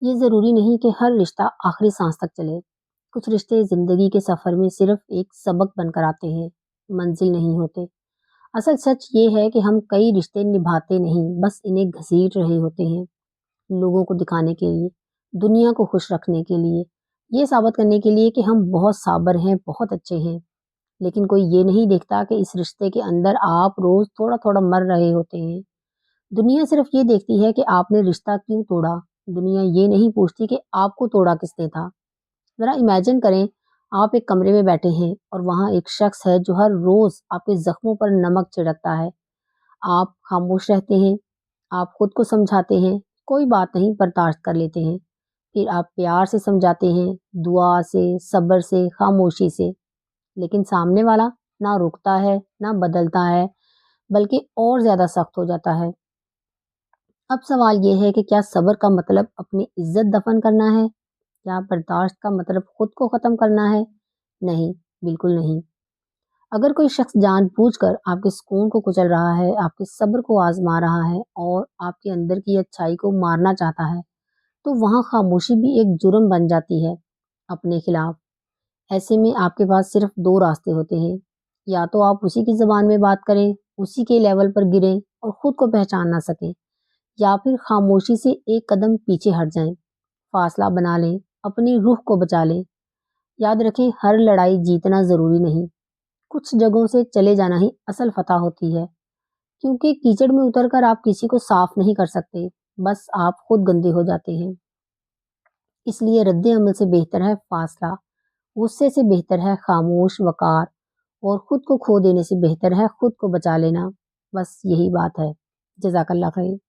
یہ ضروری نہیں کہ ہر رشتہ آخری سانس تک چلے۔ کچھ رشتے زندگی کے سفر میں صرف ایک سبق بن کر آتے ہیں، منزل نہیں ہوتے۔ اصل سچ یہ ہے کہ ہم کئی رشتے نبھاتے نہیں، بس انہیں گھسیٹ رہے ہوتے ہیں، لوگوں کو دکھانے کے لیے، دنیا کو خوش رکھنے کے لیے، یہ ثابت کرنے کے لیے کہ ہم بہت صابر ہیں، بہت اچھے ہیں۔ لیکن کوئی یہ نہیں دیکھتا کہ اس رشتے کے اندر آپ روز تھوڑا تھوڑا مر رہے ہوتے ہیں۔ دنیا صرف یہ دیکھتی ہے کہ آپ نے رشتہ کیوں توڑا، دنیا یہ نہیں پوچھتی کہ آپ کو توڑا کس نے تھا۔ ذرا امیجن کریں، آپ ایک کمرے میں بیٹھے ہیں اور وہاں ایک شخص ہے جو ہر روز آپ کے زخموں پر نمک چھڑکتا ہے۔ آپ خاموش رہتے ہیں، آپ خود کو سمجھاتے ہیں، کوئی بات نہیں برداشت کر لیتے ہیں۔ پھر آپ پیار سے سمجھاتے ہیں، دعا سے، صبر سے، خاموشی سے۔ لیکن سامنے والا نہ رکتا ہے، نہ بدلتا ہے، بلکہ اور زیادہ سخت ہو جاتا ہے۔ اب سوال یہ ہے کہ کیا صبر کا مطلب اپنی عزت دفن کرنا ہے؟ کیا برداشت کا مطلب خود کو ختم کرنا ہے؟ نہیں، بالکل نہیں۔ اگر کوئی شخص جان بوجھ کر آپ کے سکون کو کچل رہا ہے، آپ کے صبر کو آزما رہا ہے اور آپ کے اندر کی اچھائی کو مارنا چاہتا ہے، تو وہاں خاموشی بھی ایک جرم بن جاتی ہے اپنے خلاف۔ ایسے میں آپ کے پاس صرف دو راستے ہوتے ہیں، یا تو آپ اسی کی زبان میں بات کریں، اسی کے لیول پر گریں اور خود کو پہچان نہ سکیں، یا پھر خاموشی سے ایک قدم پیچھے ہٹ جائیں، فاصلہ بنا لیں، اپنی روح کو بچا لیں۔ یاد رکھیں، ہر لڑائی جیتنا ضروری نہیں، کچھ جگہوں سے چلے جانا ہی اصل فتح ہوتی ہے، کیونکہ کیچڑ میں اتر کر آپ کسی کو صاف نہیں کر سکتے، بس آپ خود گندے ہو جاتے ہیں۔ اس لیے رد عمل سے بہتر ہے فاصلہ، غصے سے بہتر ہے خاموش وقار، اور خود کو کھو دینے سے بہتر ہے خود کو بچا لینا۔ بس یہی بات ہے۔ جزاک اللہ خیر۔